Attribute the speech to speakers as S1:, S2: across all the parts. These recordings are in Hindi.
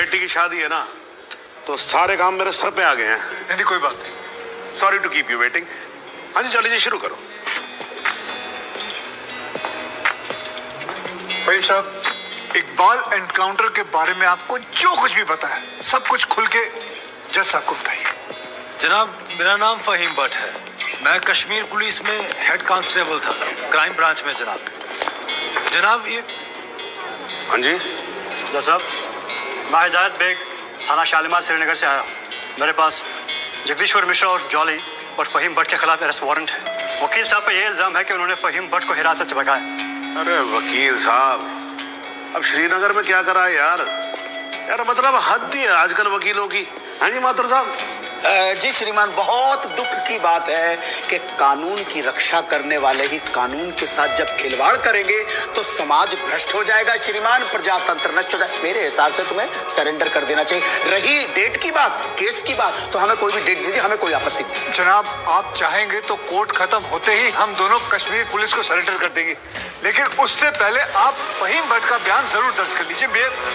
S1: बेटी की शादी है ना, तो सारे काम मेरे सर पे आ गए हैं।
S2: नहीं कोई बात नहीं।
S1: Sorry to keep you waiting. हाँ जी चलिए जी, शुरू करो।
S2: फहीम साहब, इकबाल एनकाउंटर के बारे में आपको जो कुछ भी पता है सब कुछ खुल के जज साहब को बताइए।
S3: जनाब, मेरा नाम फहीम भट्ट है। मैं कश्मीर पुलिस में हेड कांस्टेबल था, क्राइम ब्रांच में। जनाब ये
S1: हाँ जी
S4: जज साहब, मैं हिदायत बेग, थाना शालीमार श्रीनगर से आया हूँ। मेरे पास जगदीश्वर मिश्रा और जॉली और फहीम भट्ट के खिलाफ अरेस्ट वारंट है। वकील साहब पे यह इल्जाम है कि उन्होंने फहीम भट्ट को हिरासत से भगाया।
S1: अरे वकील साहब, अब श्रीनगर में क्या करा है यार? यार मतलब हद ही है आजकल वकीलों की। हाँ जी मातर साहब।
S5: जी श्रीमान, बहुत दुख की बात है कि कानून की रक्षा करने वाले ही कानून के साथ जब खिलवाड़ करेंगे तो समाज भ्रष्ट हो जाएगा श्रीमान, प्रजातंत्र नष्ट हो जाएगा। मेरे हिसाब से तुम्हें सरेंडर कर देना चाहिए। रही डेट की बात, केस की बात, तो हमें कोई भी डेट दीजिए, हमें कोई आपत्ति नहीं।
S2: जनाब, आप चाहेंगे तो कोर्ट खत्म होते ही हम दोनों कश्मीर पुलिस को सरेंडर कर देंगे, लेकिन उससे पहले आप फहीम भट्ट का बयान जरूर दर्ज कर लीजिए।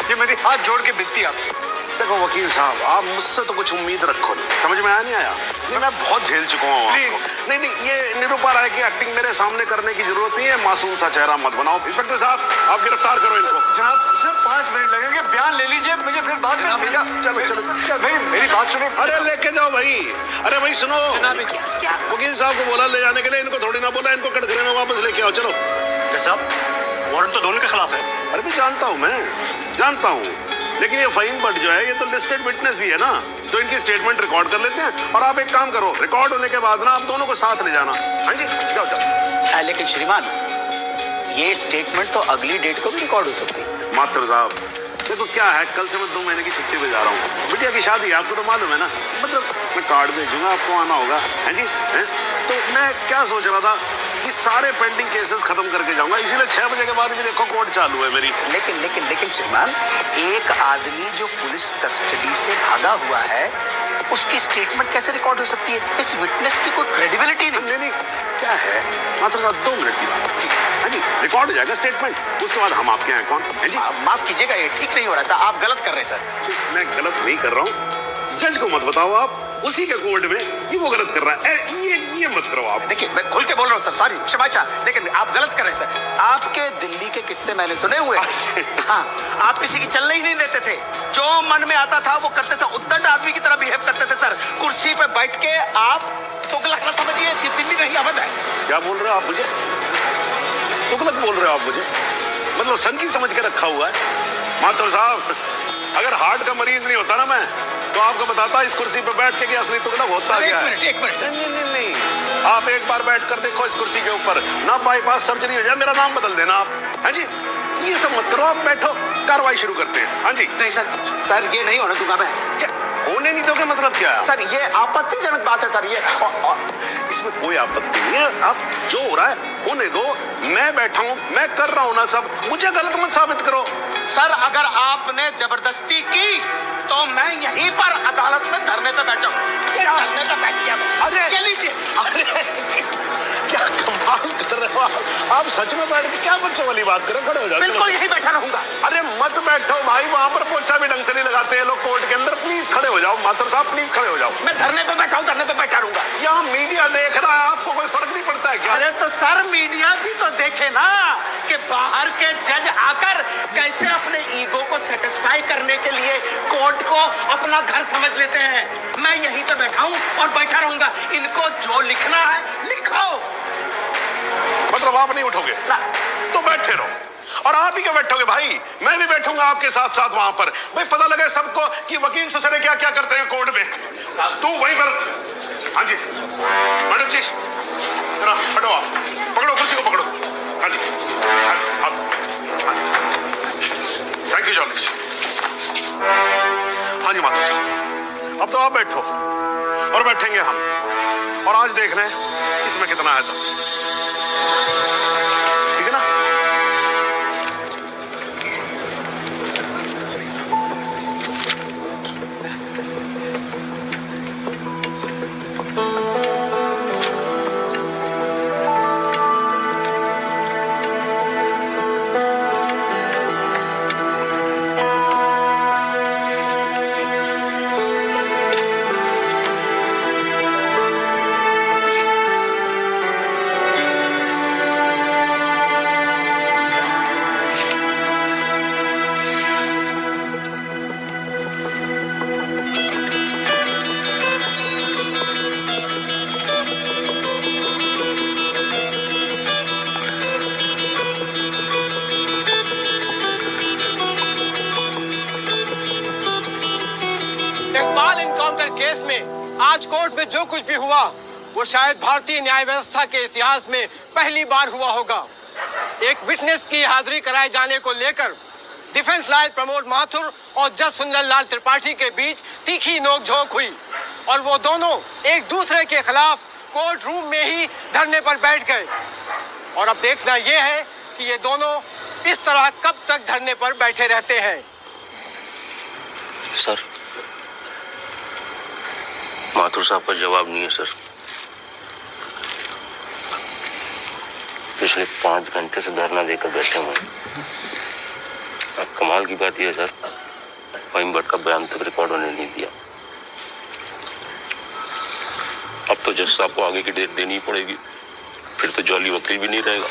S2: ये मेरी हाथ जोड़ के विनती है आपसे।
S1: देखो वकील साहब, आप मुझसे तो कुछ उम्मीद रखो नहीं, समझ में आया नहीं आया? ये मैं बहुत झेल चुका हूँ आपको। नहीं, ये निरूपा राय की एक्टिंग मेरे सामने करने की जरूरत नहीं है। मासूम सा चेहरा मत बनाओ। इंस्पेक्टर साहब, आप गिरफ्तार करो इनको।
S2: जनाब सिर्फ 5 मिनट लगेंगे, बयान ले लीजिए, मुझे फिर बाद में भेजा। चलो मेरी बात सुनो।
S1: अरे लेके जाओ भाई। अरे भाई सुनो, वकील साहब को बोला ले जाने के लिए, इनको थोड़ी ना बोला इनको कटघरे में वापस लेके आओ। चलो
S4: जज साहब, वारंट तो दोनों के खिलाफ है।
S1: अरे भी जानता हूँ, मैं जानता हूँ, लेकिन ये फहीम भट्ट जो है ये तो लिस्टेड विटनेस भी है ना, तो इनकी स्टेटमेंट रिकॉर्ड कर लेते हैं। और आप एक काम करो, रिकॉर्ड होने के बाद ना आप दोनों को साथ ले जाना। हाँ जी जाओ जाओ।
S5: लेकिन श्रीमान, ये स्टेटमेंट तो अगली डेट को भी रिकॉर्ड हो सकती है।
S1: मात्र साहब देखो क्या है, कल से मैं 2 महीने की छुट्टी पे जा रहा हूँ। बिटिया की शादी है, आपको तो मालूम है ना। मतलब मैं कार्ड भेजूंगा, आपको आना होगा। हाँ जी है? तो मैं क्या सोच रहा था कि सारे पेंडिंग केसेस खत्म करके जाऊंगा, इसीलिए 6 बजे के बाद भी देखो कोर्ट चालू है मेरी।
S5: लेकिन श्रीमान, एक आदमी जो पुलिस कस्टडी से भागा हुआ है उसकी स्टेटमेंट कैसे रिकॉर्ड हो सकती है? इस विटनेस की कोई क्रेडिबिलिटी
S1: नहीं क्या है, मात्र 2 मिनट की बात जी। हाँ जी रिकॉर्ड हो जाएगा स्टेटमेंट, उसके बाद हम आपके हैं कौन। हाँ जी
S5: माफ कीजिएगा, ये ठीक नहीं हो रहा सर, आप गलत कर रहे हैं सर।
S1: मैं गलत नहीं कर रहा हूँ, जज को मत बताओ आप, उसी के कोर्ट में कि वो गलत कर रहा है। ये मत करो आप।
S5: देखिए मैं खुल के बोल रहा हूँ सर, सॉरी क्षमा चाह, लेकिन आप गलत कर रहे हैं सर। आपके दिल्ली के किस्से मैंने सुने हुए। हाँ, आप किसी की चलने ही नहीं देते थे, जो मन में आता था वो करते थे, उद्दंड आदमी की तरह बिहेव करते थे सर। कुर्सी पे बैठ के आप तुगलक ना समझिए, ये दिल्ली नहीं अवध है।
S1: क्या बोल रहे हो आप मुझे? तुगलक बोल रहे हो आप मुझे? मतलब सनकी समझ के रखा हुआ है। माधव साहब, अगर हार्ट का मरीज नहीं होता ना मैं, तो आपको बताता इस कुर्सी पे बैठ के कि असली तुगलक होता क्या है।
S5: एक मिनट
S1: नहीं, आप एक बार बैठ कर देखो इस कुर्सी के ऊपर, ना बाईपास सर्जरी हो जाए, मेरा नाम बदल देना आप। हाँ जी ये सब मत करो, आप बैठो, कार्रवाई शुरू करते हैं। हाँ जी।
S5: नहीं सर ये नहीं होने दूंगा मैं।
S1: क्या होने नहीं दोगे मतलब क्या है?
S5: सर ये आपत्तिजनक बात है सर, ये
S1: इसमें कोई आपत्ति नहीं है, आप जो हो रहा है होने दो। मैं बैठा हूं, मैं कर रहा हूं ना सब, मुझे गलत मत साबित करो।
S5: सर अगर आपने जबरदस्ती की तो मैं यहीं पर अदालत में धरने पे बैठ जाऊं। धरने पे बैठ गया।
S1: अरे
S5: लीजिए।
S1: अरे क्या कमाल कर रहे हो आप सच में बैठ के क्या बच्चों वाली बात कर रहे हो? खड़े हो जाओ।
S5: बिल्कुल यहीं बैठा रहूंगा।
S1: अरे मत बैठो भाई, वहां पर पोछा भी ढंग से नहीं लगाते हैं लोग कोर्ट के अंदर। प्लीज खड़े हो जाओ माथुर साहब, प्लीज खड़े हो जाओ।
S5: मैं धरने पे बैठा हूं, धरने पे बैठा रहूंगा।
S1: यहाँ मीडिया देख रहा है, आपको कोई फर्क नहीं पड़ता है क्या?
S5: अरे तो सर मीडिया भी तो देखे ना कि बाहर के जज आकर कैसे अपने ईगो को सेटिस्फाई करने के लिए कोर्ट को अपना घर समझ लेते हैं। मैं यहीं पे बैठा हूं और बैठा रहूंगा। इनको जो लिखना है लिखो।
S1: मतलब आप नहीं उठोगे तो बैठे रहो, और आप ही क्या बैठोगे भाई, मैं भी बैठूंगा आपके साथ साथ वहां पर। भाई पता लगे सबको कि वकील ससुरे क्या क्या करते हैं कोर्ट में। तू वहीं पर। हाँ जी मैडम जी, जरा हटो, आप पकड़ो कुर्सी को, पकड़ो। हाँ जी थैंक यू जॉली। हाँ जी माधव साहब, अब तो आप बैठो और बैठेंगे हम, और आज देख लें इसमें कितना है तो। ठीक है ना?
S6: आज कोर्ट में जो कुछ भी हुआ वो शायद भारतीय न्याय व्यवस्था के इतिहास में पहली बार हुआ होगा। एक विटनेस की हाजिरी कराए जाने को लेकर डिफेंस लॉयर प्रमोद माथुर और जज सुंदर लाल त्रिपाठी के बीच तीखी नोकझोंक हुई और वो दोनों एक दूसरे के खिलाफ कोर्ट रूम में ही धरने पर बैठ गए। और अब देखना यह है कि ये दोनों इस तरह कब तक धरने पर बैठे रहते हैं।
S7: सर, माथुर साहब का जवाब नहीं है सर। पिछले 5 घंटे से धरना देकर बैठे हुए हैं। अब कमाल की बात यह है सर, फहीम भट्ट का बयान तक रिकॉर्ड होने नहीं दिया। अब तो जज साहब को आगे की डेट देनी ही पड़ेगी, फिर तो जॉली वकील भी नहीं रहेगा।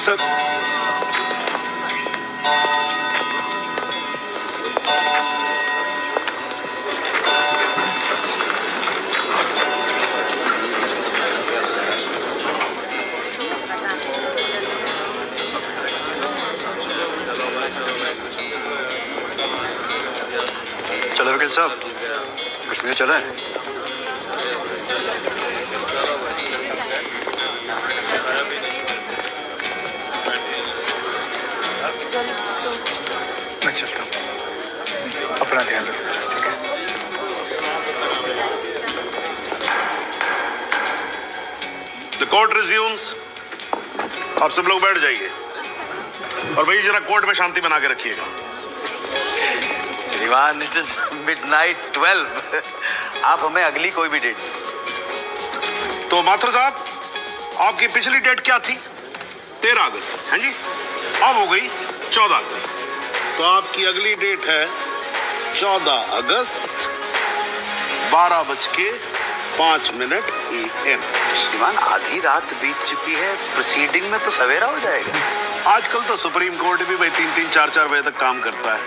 S2: सर,
S4: चलो वकील साहब, कश्मीर चले।
S2: मैं चलता हूँ, अपना ध्यान रखना, ठीक है?
S1: The court resumes. आप सब लोग बैठ जाइए और भाई जरा कोर्ट में शांति बना के रखिएगा।
S5: श्रीमान, इट इज मिडनाइट 12। आप हमें अगली कोई भी डेट।
S1: तो माथुर साहब, आपकी पिछली डेट क्या थी? 13 अगस्त, हैं जी? अब हो गई 14 अगस्त। तो आपकी अगली डेट है 14 अगस्त 12:05 AM।
S5: श्रीमान, आधी रात बीत चुकी है, प्रोसीडिंग में तो सवेरा हो जाएगा।
S1: आजकल तो सुप्रीम कोर्ट भी भाई 3-3, 4-4 बजे तक काम करता है।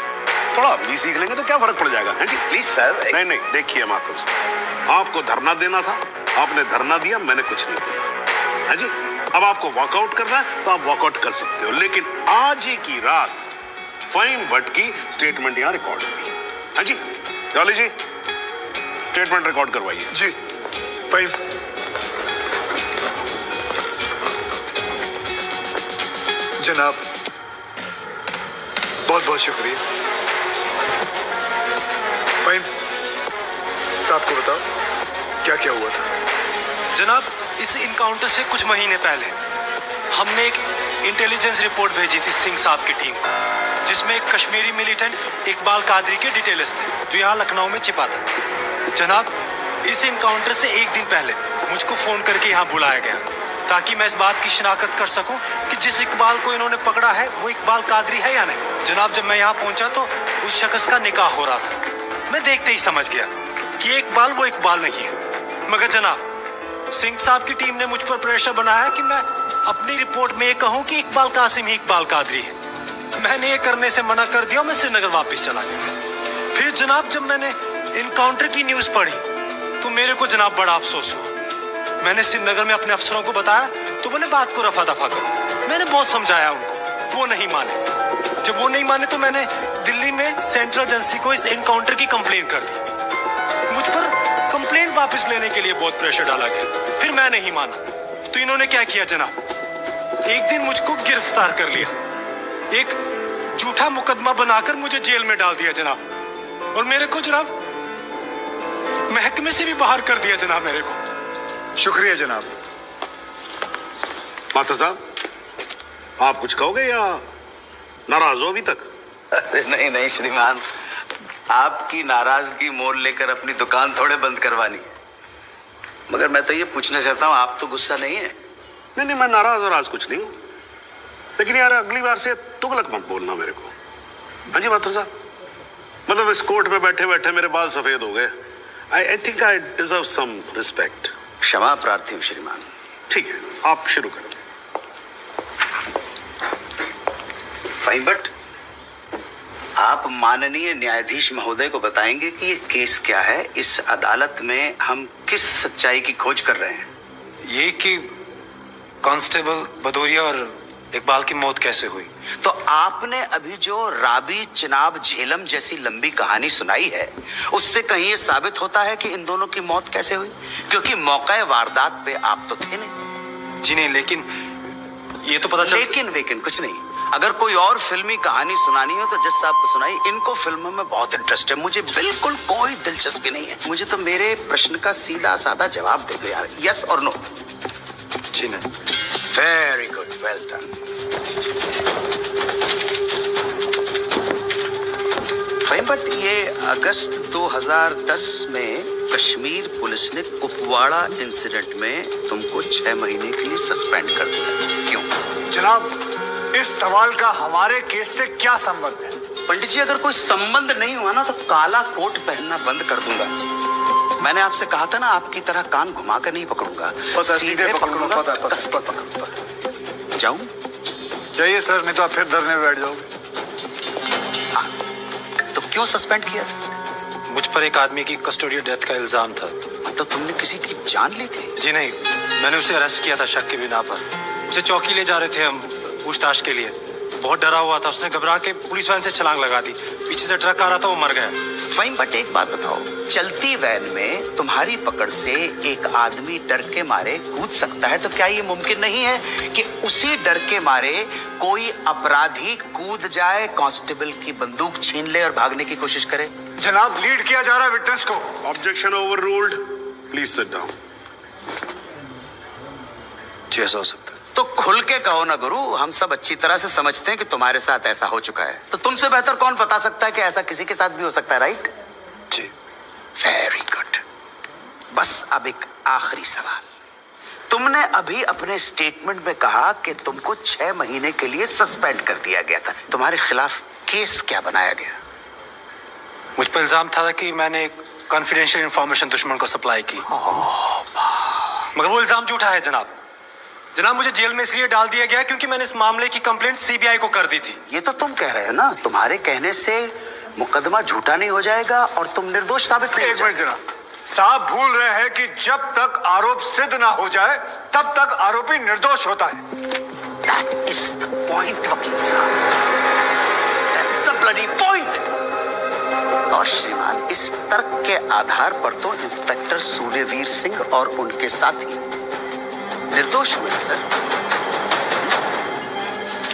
S1: थोड़ा हम भी सीख लेंगे तो क्या फर्क पड़ जाएगा, हैं जी?
S5: Please sir.
S1: नहीं नहीं, देखिए माथुर साहब, आपको धरना देना था, आपने धरना दिया, मैंने कुछ नहीं किया, है जी? अब आपको वॉकआउट करना है तो आप वॉकआउट कर सकते हो, लेकिन आज ही की रात फहीम भट्ट की स्टेटमेंट यहाँ रिकॉर्ड होगी, है जी? जॉली जी, स्टेटमेंट रिकॉर्ड करवाइए।
S2: जी, फहीम। जनाब, बहुत बहुत शुक्रिया। फहीम साहब को बताओ क्या क्या हुआ था।
S3: जनाब, इस इनकाउंटर से कुछ महीने पहले हमने एक इंटेलिजेंस रिपोर्ट भेजी थी सिंह साहब की टीम को, जिसमें एक कश्मीरी मिलिटेंट इकबाल कादरी के डिटेल्स थे जो यहाँ लखनऊ में छिपा था। जनाब, इस इनकाउंटर से एक दिन पहले मुझको फोन करके यहाँ बुलाया गया ताकि मैं इस बात की शिनाख्त कर सकूं कि जिस इकबाल को इन्होंने पकड़ा है वो इकबाल कादरी है या नहीं। जनाब, जब मैं यहाँ पहुंचा तो उस शख्स का निकाह हो रहा था। मैं देखते ही समझ गया कि ये इकबाल वो इकबाल नहीं है। मगर जनाब, सिंह साहब की टीम ने मुझ पर प्रेशर बनाया कि मैं अपनी रिपोर्ट में ये कहूं कि इकबाल कासिम ही इकबाल कादरी है। मैंने ये करने से मना कर दिया और मैं श्रीनगर वापस चला गया। फिर जनाब, जब मैंने इनकाउंटर की न्यूज़ पढ़ी तो मेरे को जनाब बड़ा अफसोस हुआ। मैंने श्रीनगर में अपने अफसरों को बताया तो बोले बात को रफा दफा करो। मैंने बहुत समझाया उनको, वो नहीं माने। जब वो नहीं माने तो मैंने दिल्ली में सेंट्रल एजेंसी को इस इनकाउंटर की कंप्लेंट कर दी। मुझ पर कंप्लेंट वापस लेने के लिए बहुत प्रेशर डाला गया। फिर मैं नहीं माना तो इन्होंने क्या किया जनाब, एक दिन मुझको गिरफ्तार कर लिया, एक झूठा मुकदमा बनाकर मुझे जेल में डाल दिया जनाब, और मेरे को जनाब महकमे से भी बाहर कर दिया जनाब मेरे को।
S2: शुक्रिया जनाब।
S1: माथुर साहब, आप कुछ कहोगे या नाराज हो अभी तक?
S5: अरे नहीं नहीं श्रीमान, आपकी नाराजगी मोल लेकर अपनी दुकान थोड़े बंद करवानी है। मगर मैं तो ये पूछना चाहता हूँ, आप तो गुस्सा नहीं है?
S1: नहीं नहीं, मैं नाराज और आज कुछ नहीं हूँ, लेकिन यार अगली बार से तुगलक मत बोलना मेरे को। हाँ जी माथुर साहब, मतलब इस कोर्ट में बैठे बैठे मेरे बाल सफेद हो गए। I think I deserve some respect.
S5: क्षमा प्रार्थी हूँ श्रीमान।
S1: ठीक है, आप शुरू करें।
S5: फाइन भट्ट, आप माननीय न्यायाधीश महोदय को बताएंगे कि ये केस क्या है, इस अदालत में हम किस सच्चाई की खोज कर रहे हैं।
S3: ये कि कांस्टेबल भदौरिया और इकबाल की मौत कैसे हुई।
S5: तो आपने अभी जो राबी चिनाब झेलम जैसी लंबी कहानी सुनाई है, उससे कहीं ये साबित होता है कि इन दोनों की मौत कैसे हुई? क्योंकि मौके वारदात पे आप तो थे नहीं।
S3: जी नहीं, लेकिन ये तो पता चल।
S5: लेकिन वेकिन कुछ नहीं। अगर कोई और फिल्मी कहानी सुनानी हो तो जज साहब को सुनाई। इनको फिल्मों में बहुत इंटरेस्ट है, मुझे बिल्कुल कोई दिलचस्पी नहीं है। मुझे तो मेरे प्रश्न का सीधा साधा जवाब दे दो यार, यस और नो।
S3: जी नहीं।
S5: Very good, well done. Fine, but ये अगस्त 2010 में कश्मीर पुलिस ने कुपवाड़ा इंसिडेंट में तुमको 6 महीने के लिए सस्पेंड कर दिया, क्यों?
S2: जनाब, इस सवाल का हमारे केस से क्या संबंध है?
S5: पंडित जी, अगर कोई संबंध नहीं हुआ ना तो काला कोट पहनना बंद कर दूंगा। मैंने आपसे कहा था ना, आपकी तरह कान घुमा कर नहीं पकड़ूंगा, सीधे पकड़ूंगा। कस के पकड़ूंगा। जाऊं?
S2: जाइए सर, नहीं तो आप फिर धरने बैठ जाओगे।
S5: तो क्यों सस्पेंड किया?
S3: मुझ पर एक आदमी की कस्टोडियल डेथ का इल्जाम था।
S5: मतलब तुमने किसी की जान ली थी?
S3: जी नहीं, मैंने उसे अरेस्ट किया था शक के बिना पर। उसे चौकी ले जा रहे थे हम पूछताछ के लिए। बहुत डरा हुआ था, उसने घबरा के पुलिस वैन से छलांग लगा दी। पीछे से ट्रक आ रहा था, वो मर गया।
S5: फाइन, बट एक बात बताओ, चलती वैन में तुम्हारी पकड़ से एक आदमी डर के मारे कूद सकता है, तो क्या ये मुमकिन नहीं है कि उसी डर के मारे कोई अपराधी कूद जाए, कांस्टेबल की बंदूक छीन ले और भागने की कोशिश करे?
S2: जनाब, लीड किया जा रहा है विटनेस को।
S1: Objection overruled, please sit down.
S3: जी ऐसा हो सकता है।
S5: तो खुल के कहो ना गुरु, हम सब अच्छी तरह से समझते हैं कि तुम्हारे साथ ऐसा हो चुका है। तो तुमसे बेहतर कौन बता सकता है कि ऐसा किसी के साथ भी हो सकता है, राइट?
S3: जी।
S5: Very good. बस अब एक आखिरी सवाल। तुमने अभी अपने स्टेटमेंट में कहा कि तुमको 6 महीने के लिए सस्पेंड कर दिया गया था। तुम्हारे खिलाफ केस क्या बनाया गया?
S3: मुझ पर इल्जाम था कि मैंने एक कॉन्फिडेंशियल इंफॉर्मेशन दुश्मन को सप्लाई की, मगर वो इल्जाम झूठा है जनाब। जनाब, मुझे जेल में इसलिए डाल दिया गया क्योंकि मैंने इस मामले की कंप्लेंट सीबीआई को कर दी थी।
S5: ये तो तुम कह रहे हो ना, तुम्हारे कहने से मुकदमा झूठा नहीं हो जाएगा और तुम निर्दोष साबित नहीं हो
S2: एक मिनट जनाब, साहब भूल रहे हैं कि जब तक आरोप सिद्ध ना हो जाए तब तक आरोपी निर्दोष होता है।
S5: That is the point, वकील साहब। That's the bloody point। और श्रीमान, इस तर्क के आधार पर तो इंस्पेक्टर सूर्यवीर सिंह और उनके साथी निर्दोष हुए सर।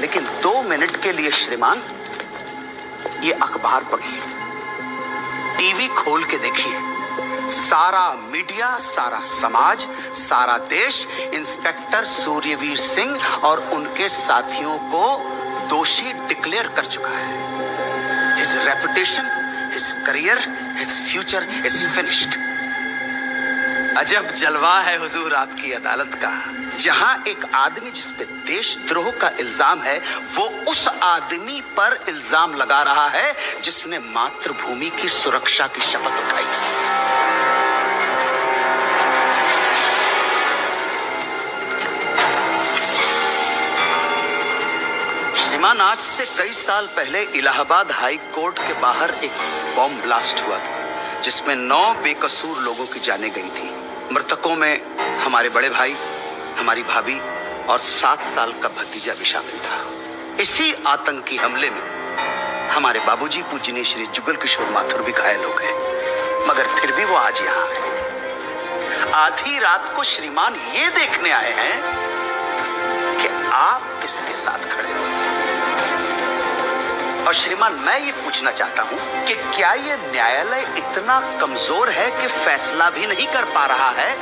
S5: लेकिन 2 मिनट के लिए श्रीमान ये अखबार पढ़िए, टीवी खोल के देखिए, सारा मीडिया, सारा समाज, सारा देश इंस्पेक्टर सूर्यवीर सिंह और उनके साथियों को दोषी डिक्लेयर कर चुका है। His reputation, his career, his future is finished. अजब जलवा है हुजूर आपकी अदालत का, जहां एक आदमी जिस पे देशद्रोह का इल्जाम है वो उस आदमी पर इल्जाम लगा रहा है जिसने मातृभूमि की सुरक्षा की शपथ उठाई। श्रीमान, आज से कई साल पहले इलाहाबाद हाई कोर्ट के बाहर एक बॉम्ब ब्लास्ट हुआ था जिसमें 9 बेकसूर लोगों की जानें गई थी। मृतकों में हमारे बड़े भाई, हमारी भाभी और 7 साल का भतीजा भी शामिल था। इसी आतंकी हमले में हमारे बाबूजी पूजनीय श्री जुगल किशोर माथुर भी घायल हो गए, मगर फिर भी वो आज यहाँ आए। आधी रात को श्रीमान ये देखने आए हैं कि आप किसके साथ खड़े हो। और श्रीमान, मैं ये पूछना चाहता हूं कि क्या ये न्यायालय इतना कमजोर है कि फैसला भी नहीं कर पा रहा है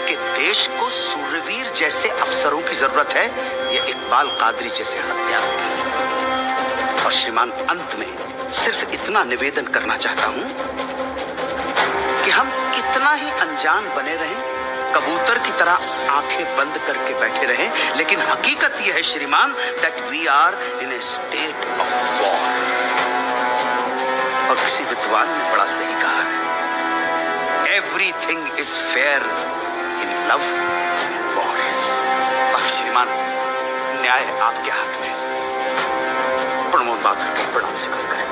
S5: कि देश को सूर्यवीर जैसे अफसरों की जरूरत है या इकबाल कादरी जैसे हत्यारों की? और श्रीमान, अंत में सिर्फ इतना निवेदन करना चाहता हूं कि हम कितना ही अनजान बने रहें, कबूतर की तरह आंखें बंद करके बैठे रहें, लेकिन हकीकत यह है श्रीमान that we are in a state of war. और किसी विद्वान ने बड़ा सही कहा है, everything is fair in love and war. बाकी श्रीमान, न्याय आपके हाथ में। प्रमोद माथुर के प्रणाम स्वीकार करें।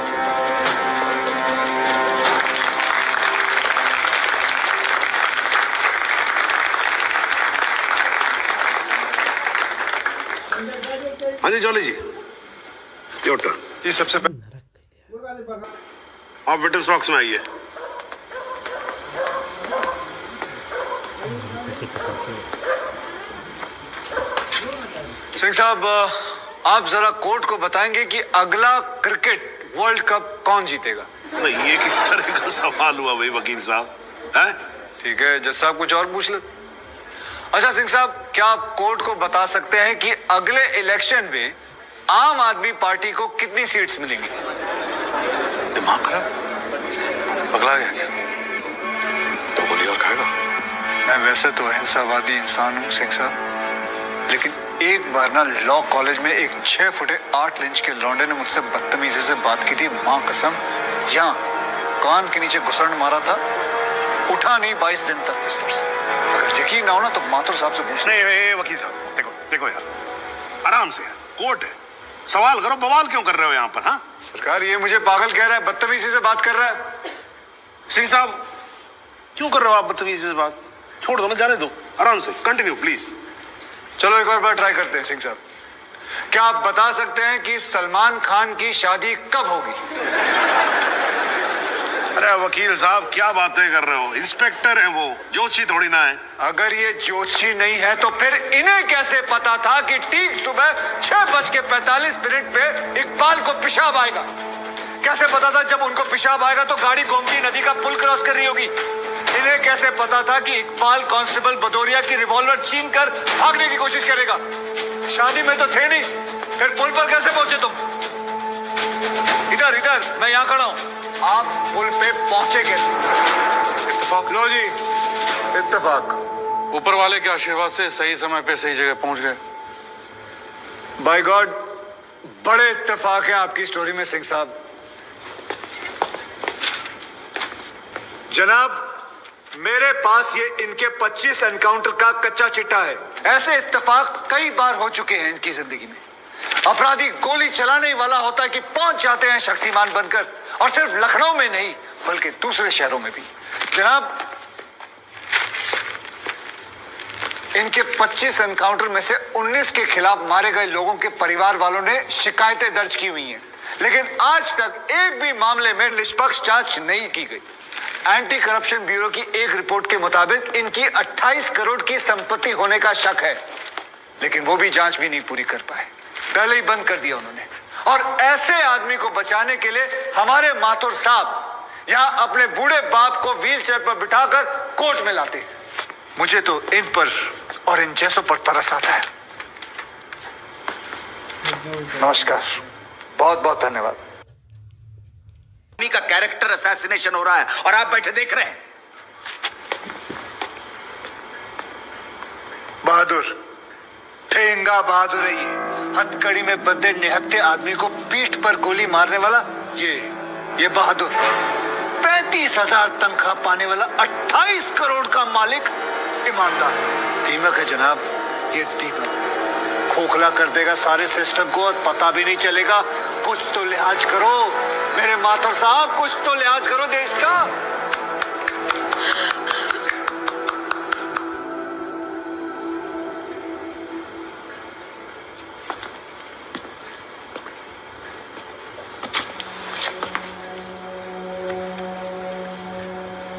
S1: हाँ जी जॉली जी, योर टर्न
S2: जी। सबसे पहले
S1: आप विटनेस बॉक्स में आइए।
S2: सिंह साहब, आप जरा कोर्ट को बताएंगे कि अगला क्रिकेट वर्ल्ड कप कौन जीतेगा?
S1: नहीं, ये किस तरह का सवाल हुआ भाई वकील साहब? हैं?
S2: ठीक है, जज साहब कुछ और पूछ लेते। अच्छा सिंह साहब, क्या आप कोर्ट को बता सकते हैं कि अगले इलेक्शन में आम आदमी पार्टी को कितनी सीट्स मिलेंगी?
S1: दिमाग खराब, पगला गया क्या? तो गोली और खाएगा?
S2: मैं वैसे तो अहिंसावादी इंसान हूँ सिंह साहब, लेकिन एक बार ना लॉ कॉलेज में एक 6 फुटे 8 इंच के लौंडे ने मुझसे बदतमीजी से बात की थी। माँ कसम, यहाँ कान के नीचे घुसड़ मारा था, उठा नहीं 22 दिन तक बिस्तर से। अगर यकीन ना हो ना तो माथुर साहब से पूछ।
S1: नहीं वकील साहब, देखो देखो यार, आराम से, कोर्ट है, सवाल करो, बवाल क्यों कर रहे हो यहाँ पर? हाँ
S2: सरकार, ये मुझे पागल कह रहा है, बदतमीजी से बात कर रहा है।
S1: सिंह साहब, क्यों कर रहे हो आप बदतमीजी से बात? छोड़ दो ना, जाने दो, आराम से कंटिन्यू प्लीज।
S2: चलो एक और बार ट्राई करते हैं सिंह साहब। क्या आप बता सकते हैं कि सलमान खान की शादी कब होगी?
S1: अरे वकील साहब, क्या बातें कर रहे हो? इंस्पेक्टर हैं वो, जोशी थोड़ी ना है।
S2: अगर ये जोशी नहीं है तो फिर इन्हें कैसे पता था कि ठीक सुबह 6:45 पे इकबाल को पेशाब आएगा? कैसे पता था जब उनको पेशाब आएगा तो गाड़ी गोमती नदी का पुल क्रॉस कर रही होगी? इन्हें कैसे पता था कि इकबाल कांस्टेबल भदौरिया की रिवॉल्वर छीन कर भागने की कोशिश करेगा? शादी में तो थे नहीं, फिर पुल पर कैसे पहुंचे तुम? इधर मैं यहाँ खड़ा हूँ, आप पुल पे पहुंचे कैसे? इत्तेफाक। लो जी, इत्तेफाक।
S8: ऊपर वाले के आशीर्वाद से सही समय पे सही जगह पहुंच गए।
S2: बाय गॉड, बड़े इत्तेफाक है आपकी स्टोरी में सिंह साहब। जनाब, मेरे पास ये इनके 25 एनकाउंटर का कच्चा चिट्ठा है। ऐसे इत्तेफाक कई बार हो चुके हैं इनकी जिंदगी में। अपराधी गोली चलाने वाला होता है कि पहुंच जाते हैं शक्तिमान बनकर, और सिर्फ लखनऊ में नहीं बल्कि दूसरे शहरों में भी। जनाब, इनके 25 एनकाउंटर में से 19 के खिलाफ मारे गए लोगों के परिवार वालों ने शिकायतें दर्ज की हुई हैं, लेकिन आज तक एक भी मामले में निष्पक्ष जांच नहीं की गई। एंटी करप्शन ब्यूरो की एक रिपोर्ट के मुताबिक इनकी 28 करोड़ की संपत्ति होने का शक है, लेकिन वो भी जांच भी नहीं पूरी कर पाए, पहले ही बंद कर दिया उन्होंने। और ऐसे आदमी को बचाने के लिए हमारे माथुर साहब यहां अपने बूढ़े बाप को व्हीलचेयर पर बिठाकर कोर्ट में लाते हैं। मुझे तो इन पर और इन जैसों पर तरस आता है। नमस्कार, बहुत बहुत धन्यवाद।
S5: का कैरेक्टर असैसिनेशन हो रहा है और आप बैठे देख रहे हैं।
S2: बहादुर, ठेंगा बहादुर है ये, हथकड़ी में बंधे निहत्थे आदमी को पीठ पर गोली मारने वाला ये बहादुर। 35,000 तनख्वाह पाने वाला 28 करोड़ का मालिक ईमानदार। दीमक है जनाब, ये दीमक खोखला कर देगा सारे सिस्टम को और पता भी नहीं चलेगा। कुछ तो लिहाज करो मेरे माथुर साहब, कुछ तो लिहाज करो देश का।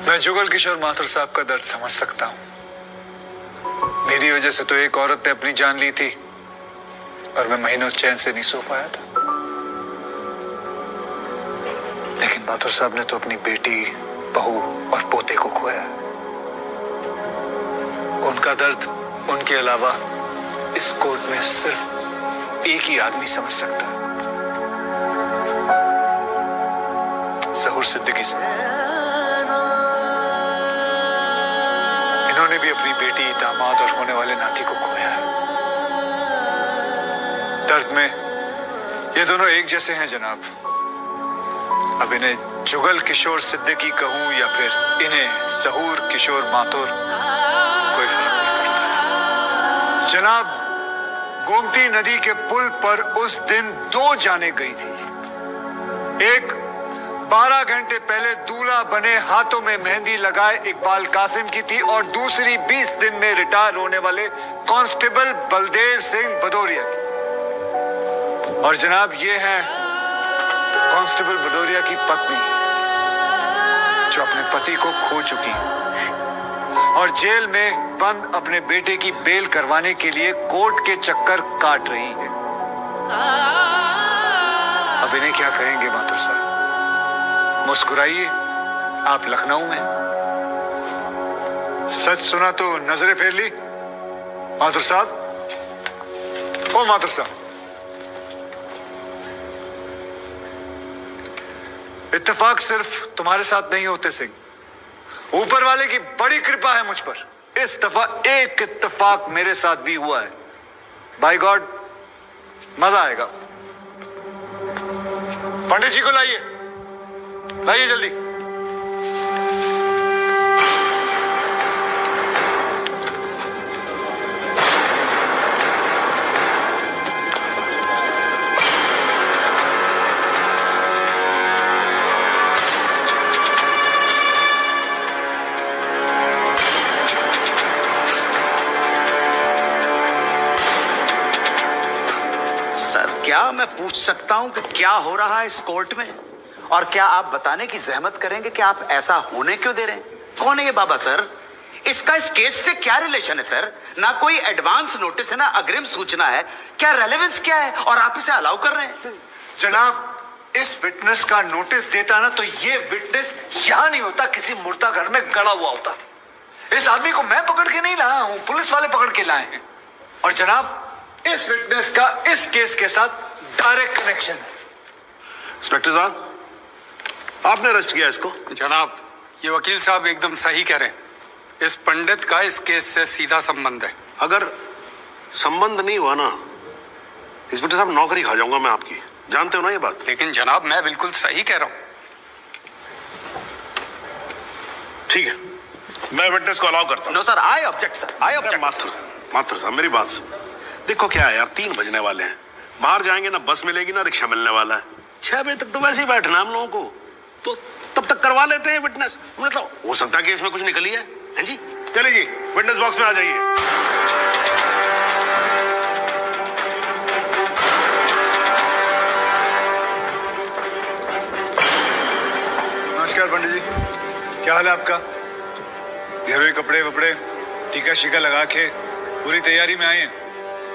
S2: मैं जुगल किशोर माथुर साहब का दर्द समझ सकता हूं। मेरी वजह से तो एक औरत ने अपनी जान ली थी और मैं महीनों चैन से नहीं सो पाया था, लेकिन माथुर साहब ने तो अपनी बेटी, बहू और पोते को खोया। उनका दर्द उनके अलावा इस कोर्ट में सिर्फ एक ही आदमी समझ सकता है, ज़हूर सिद्दीकी साहब। उन्होंने भी अपनी बेटी, दामाद और होने वाले नाती को खोया है। दर्द में ये दोनों एक जैसे हैं जनाब। अब इन्हें जुगल किशोर सिद्दीकी कहूं या फिर इन्हें सहूर किशोर माथुर, कोई फर्क नहीं पड़ता। जनाब, गोमती नदी के पुल पर उस दिन 2 जानें गई थी। एक 12 घंटे पहले दूल्हा बने, हाथों में मेहंदी लगाए इकबाल कासिम की थी, और दूसरी 20 दिन में रिटायर होने वाले कांस्टेबल बलदेव सिंह भदौरिया की। और जनाब, ये है कांस्टेबल भदौरिया की पत्नी, जो अपने पति को खो चुकी है और जेल में बंद अपने बेटे की बेल करवाने के लिए कोर्ट के चक्कर काट रही है। अब इन्हें क्या कहेंगे माथुर साहब? मुस्कुराइए, आप लखनऊ में। सच सुना तो नजरें फेर ली। माथुर साहब, ओ माथुर साहब, इत्तेफाक सिर्फ तुम्हारे साथ नहीं होते सिंह, ऊपर वाले की बड़ी कृपा है मुझ पर। इस दफा एक इत्तेफाक मेरे साथ भी हुआ है। बाय गॉड, मजा आएगा। पंडित जी को लाइए, लाइए जल्दी।
S5: क्या मैं पूछ सकता हूं कि क्या हो रहा है इस कोर्ट में? और क्या आप बताने की जहमत करेंगे कि आप ऐसा होने क्यों दे रहे हैं? कौन है ये बाबा सर? इसका इस केस से क्या रिलेशन है सर? ना कोई एडवांस नोटिस है, ना अग्रिम सूचना है। क्या रेलेवेंस क्या है और आप इसे अलाउ कर रहे हैं?
S2: जनाब, इस विटनेस का नोटिस देता ना तो ये विटनेस यहां नहीं होता, किसी मुर्दा घर में गड़ा हुआ होता। इस आदमी को मैं पकड़ के नहीं लाया हूं, पुलिस वाले पकड़ के लाए हैं। और जनाब, इस विटनेस का इस केस के साथ डायरेक्ट कनेक्शन है।
S1: इंस्पेक्टर साहब, आपने अरेस्ट किया इसको?
S8: जनाब, ये वकील साहब एकदम सही कह रहे हैं। इस पंडित का इस केस से सीधा संबंध है।
S1: अगर संबंध नहीं हुआ ना, इंस्पेक्टर साहब, नौकरी खा जाऊंगा मैं आपकी, जानते हो ना ये बात।
S8: लेकिन जनाब, मैं बिल्कुल सही कह रहा हूं।
S1: ठीक है, मैं विटनेस को अलाउ करता हूं।
S5: No sir, I object sir, I object.
S1: Master साहब, मेरी बात सुन। देखो क्या है यार, 3 बजने वाले हैं, बाहर जाएंगे ना बस मिलेगी ना रिक्शा मिलने वाला है। 6 बजे तक तो वैसे ही बैठना हम लोगों को, तो तब तक करवा लेते हैं विटनेस। मतलब हो सकता है कि इसमें कुछ निकली है। हैं जी, चलिए जी, विटनेस बॉक्स में आ जाइए।
S2: नमस्कार पंडित जी, क्या हाल है आपका? घर में कपड़े वपड़े टीका शीका लगा के पूरी तैयारी में आए हैं।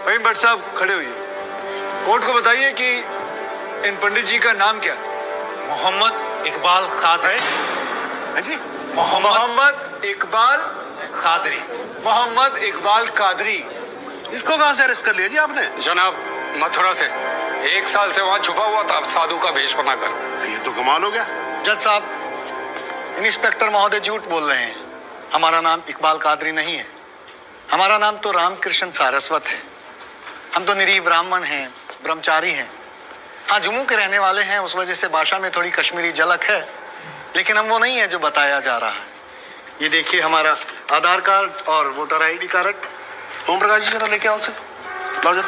S2: भाई भट्ट साहब, खड़े होइए। कोर्ट को बताइए कि इन पंडित जी का नाम क्या है?
S3: मोहम्मद इकबाल कादरी।
S1: हैं जी,
S2: मोहम्मद इकबाल
S3: कादरी।
S2: मोहम्मद इकबाल कादरी।
S1: इसको कहां से अरेस्ट कर लिया जी आपने?
S8: जनाब, मथुरा से 1 साल से वहां छुपा हुआ था, साधु का भेष बनाकर।
S1: ये तो कमाल हो गया।
S9: जज साहब, इंस्पेक्टर महोदय झूठ बोल रहे हैं। हमारा नाम इकबाल कादरी नहीं है, हमारा नाम तो रामकृष्ण सारस्वत है। हम तो निरीह ब्राह्मण हैं, ब्रह्मचारी हैं। हाँ, जम्मू के रहने वाले हैं, उस वजह से भाषा में थोड़ी कश्मीरी झलक है, लेकिन हम वो नहीं है जो बताया जा रहा है। ये देखिए हमारा आधार कार्ड और voter ID card.
S1: Om Prakash ji, जरा लेके आओ उसे, लाओ जरा,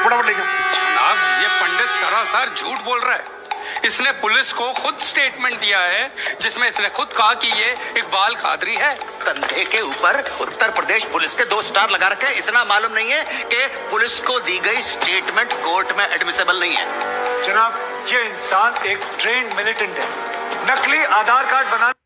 S1: फटाफट लेके आओ।
S8: जनाब, ये पंडित सरासर झूठ बोल रहा है। इसने पुलिस को खुद स्टेटमेंट दिया है, जिसमें इसने खुद कहा कि ये इकबाल कादरी है।
S5: कंधे के ऊपर उत्तर प्रदेश पुलिस के 2 स्टार लगा रखे हैं। इतना मालूम नहीं है कि पुलिस को दी गई स्टेटमेंट कोर्ट में एडमिसेबल नहीं है।
S2: जनाब, ये इंसान एक ट्रेन्ड मिलिटेंट है। नकली आधार कार्ड बनाने